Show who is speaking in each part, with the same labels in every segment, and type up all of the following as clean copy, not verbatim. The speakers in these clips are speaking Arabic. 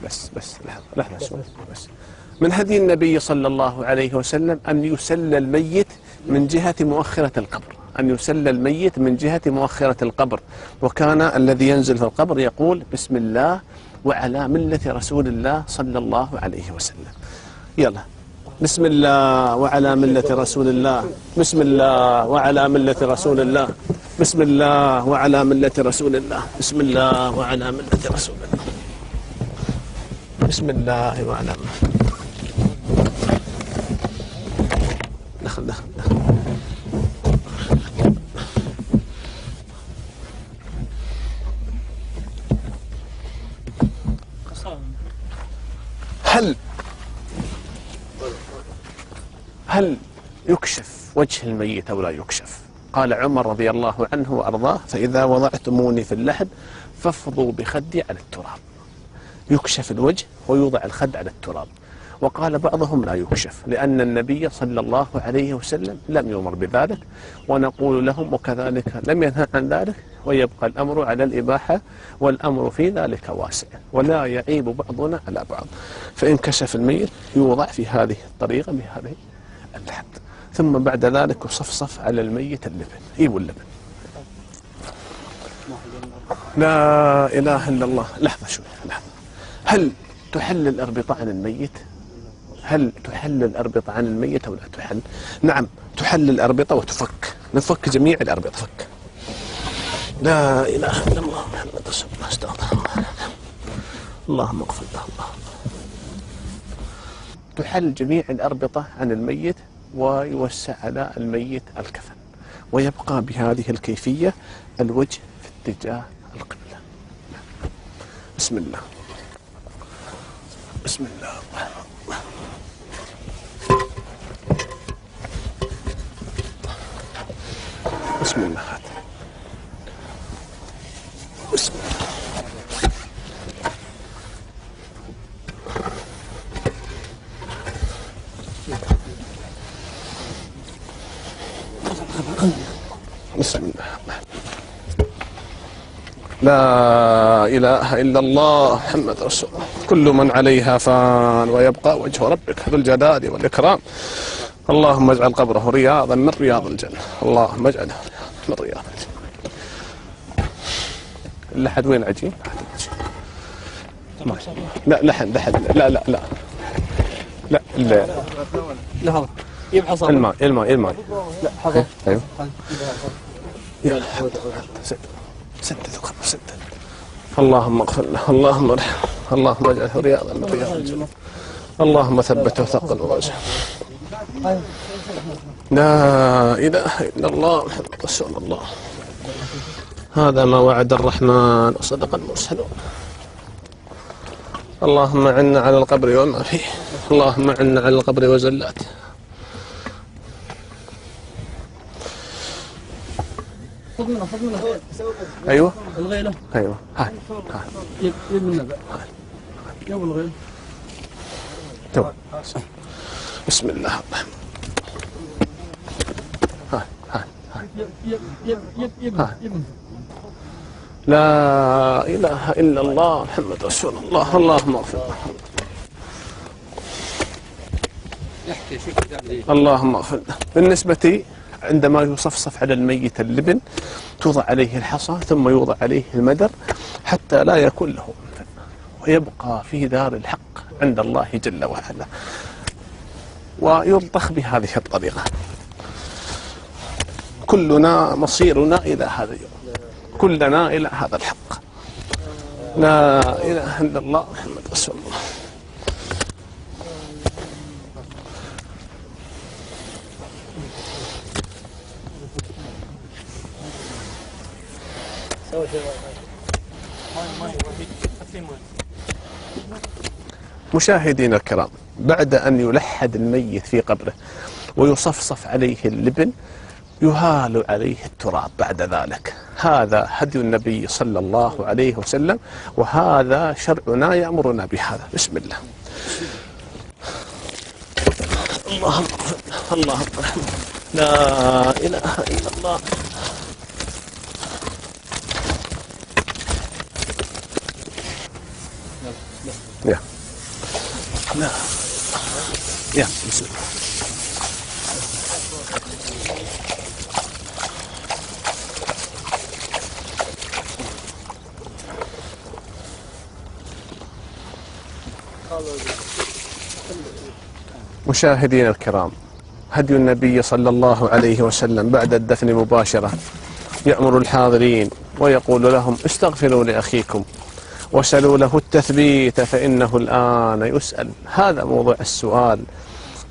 Speaker 1: بس لحظة شوي بس. من هدي النبي صلى الله عليه وسلم أن يسلى الميت من جهة مؤخرة القبر، أن يسلى الميت من جهة مؤخرة القبر. وكان الذي ينزل في القبر يقول بسم الله وعلى ملة رسول الله صلى الله عليه وسلم. يلا بسم الله وعلى ملة رسول الله، بسم الله وعلى ملة رسول الله، بسم الله وعلى ملة رسول الله، بسم الله وعلى ملة رسول الله، بسم الله وعلى ملة. دخل. هل يكشف وجه الميت أو لا يكشف؟ قال عمر رضي الله عنه وأرضاه فإذا وضعتموني في اللحد فافضوا بخدي على التراب. يكشف الوجه ويوضع الخد على التراب. وقال بعضهم لا يكشف لأن النبي صلى الله عليه وسلم لم يؤمر بذلك، ونقول لهم وكذلك لم ينهى عن ذلك، ويبقى الأمر على الإباحة، والأمر في ذلك واسع ولا يعيب بعضنا على بعض. فإن كشف الميت يوضع في هذه الطريقة بهذه اللحد، ثم بعد ذلك يصفصف على الميت اللبن. ايوه اللبن. لا إله إلا الله. لحظة شوي لحظة. هل تحل الأربطة عن الميت؟ هل تحل الأربطة عن الميت أو لا تحل؟ نعم تحل الأربطة وتفك، نفك جميع الأربطة فك. لا إله إلا الله محمد رسول الله. استغفر الله. اللهم اغفر له. اللهم تحل جميع الأربطة عن الميت ويوسع على الميت الكفن، ويبقى بهذه الكيفية الوجه في اتجاه القبلة. بسم الله. بسم الله. بسم الله. بسم الله. بسم الله. لا إله إلا الله محمد رسول الله. كل من عليها فان ويبقى وجه ربك ذو الجلال والإكرام. اللهم اجعل قبره رياضا من رياض الجنة. اللهم اجعله من رياض الجنة. اللحد وين عجين؟ لا لحد لا لا لا لا لا
Speaker 2: لا يبحث
Speaker 1: الماء لا حظر. ايوه يا سدد القبر سدد. اللهم اغفر له. اللهم ارحمه. اللهم اجعله رياضا من رياض الجنة. اللهم ثبته وثقل وجهه. لا إله إلا الله محمد رسول الله. هذا ما وعد الرحمن وصدق المرسلون. اللهم عنا على القبر وما فيه. اللهم عنا على القبر وزلاته.
Speaker 2: خذ منه
Speaker 1: ايوه
Speaker 2: الغيله.
Speaker 1: ايوه هاي
Speaker 2: يب منه يب الغيله.
Speaker 1: بسم الله الرحمن.
Speaker 2: يب.
Speaker 1: لا إله إلا الله محمد رسول الله. اللهم اغفر له. اللهم اغفر له. بالنسبة عندما يصفصف على الميت اللبن توضع عليه الحصى ثم يوضع عليه المدر حتى لا يكون له أنفا، ويبقى في دار الحق عند الله جل وعلا، ويلطخ بهذه الطريقة. كلنا مصيرنا إلى هذا اليوم، كلنا إلى هذا الحق. لا إله إلا الله محمد رسول الله. مشاهدينا الكرام، بعد أن يلحد الميت في قبره ويصفصف عليه اللبن يهال عليه التراب بعد ذلك. هذا هدي النبي صلى الله عليه وسلم، وهذا شرعنا يأمرنا بهذا. بسم الله. اللهم لا إله إلا الله. يا لا يا بسم الله. مشاهدينا الكرام، هدي النبي صلى الله عليه وسلم بعد الدفن مباشرة يأمر الحاضرين ويقول لهم استغفروا لأخيكم وسلوا له التثبيت فإنه الآن يسأل. هذا موضوع السؤال.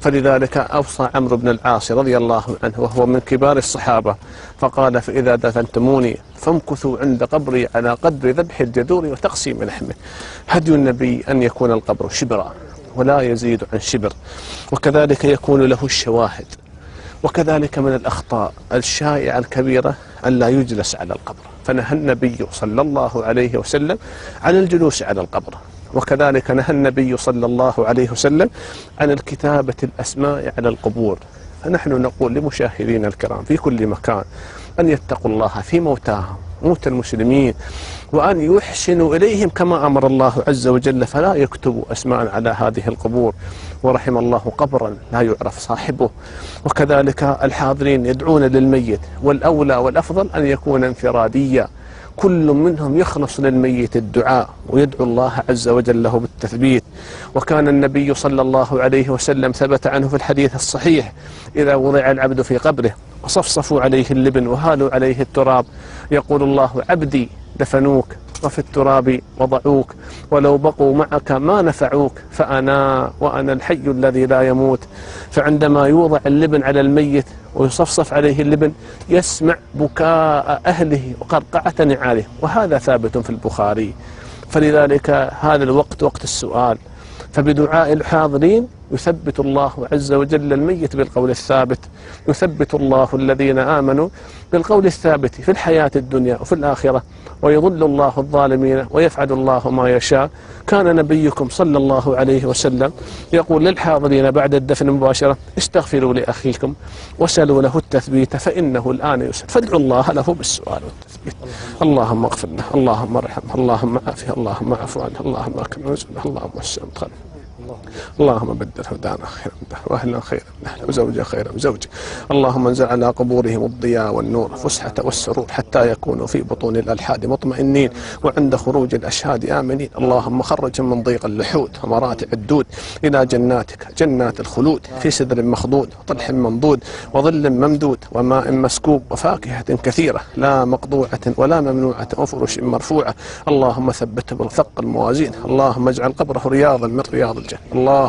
Speaker 1: فلذلك أوصى عمرو بن العاص رضي الله عنه وهو من كبار الصحابة فقال: فإذا دفنتموني فامكثوا عند قبري على قدر ذبح الجذور وتقسيم لحمه. هدي النبي أن يكون القبر شبرا ولا يزيد عن شبر، وكذلك يكون له الشواهد. وكذلك من الأخطاء الشائعة الكبيرة أن لا يجلس على القبر، فنهى النبي صلى الله عليه وسلم عن الجلوس على القبر. وكذلك نهى النبي صلى الله عليه وسلم عن الكتابة الأسماء على القبور. فنحن نقول لمشاهدينا الكرام في كل مكان أن يتقوا الله في موتاهم، موت المسلمين، وأن يحسنوا إليهم كما أمر الله عز وجل، فلا يكتبوا أسماء على هذه القبور. ورحم الله قبرا لا يعرف صاحبه. وكذلك الحاضرين يدعون للميت، والأولى والأفضل أن يكون انفراديا، كل منهم يخلص للميت الدعاء ويدعو الله عز وجل له بالتثبيت. وكان النبي صلى الله عليه وسلم ثبت عنه في الحديث الصحيح: إذا وضع العبد في قبره وصفصفوا عليه اللبن وهالوا عليه التراب يقول الله: عبدي دفنوك وفي التراب وضعوك، ولو بقوا معك ما نفعوك، وأنا الحي الذي لا يموت. فعندما يوضع اللبن على الميت ويصفصف عليه اللبن يسمع بكاء أهله وقرقعة نعاله، وهذا ثابت في البخاري. فلذلك هذا الوقت وقت السؤال، فبدعاء الحاضرين يثبت الله عز وجل الميت بالقول الثابت، يثبت الله الذين آمنوا بالقول الثابت في الحياة الدنيا وفي الآخرة، ويضل الله الظالمين ويفعل الله ما يشاء. كان نبيكم صلى الله عليه وسلم يقول للحاضرين بعد الدفن مباشرة: استغفروا لأخيكم وسلوا له التثبيت فإنه الآن يسأل. فادعوا الله له بالسؤال والتثبيت. اللهم اغفر له، اللهم ارحمه، اللهم عافه، اللهم اعف عنه، اللهم اكرم نزله، اللهم وسع مدخله، اللهم بدل هدانا خيرا منه واهلا خيرا منه وزوجا خيرا من زوجه. اللهم انزل على قبورهم الضياء والنور والفسحة والسرور حتى يكونوا في بطون الألحاد مطمئنين وعند خروج الأشهاد آمنين. اللهم خرجهم من ضيق اللحود ومراتع الدود إلى جناتك، جنات الخلود، في سدر مخضود وطلح منضود وظل ممدود وماء مسكوب وفاكهة كثيرة لا مقطوعة ولا ممنوعة وفرش مرفوعة. اللهم ثبته بالثقل الموازين. اللهم اجعل قبره رياضا من رياض الجنة. الله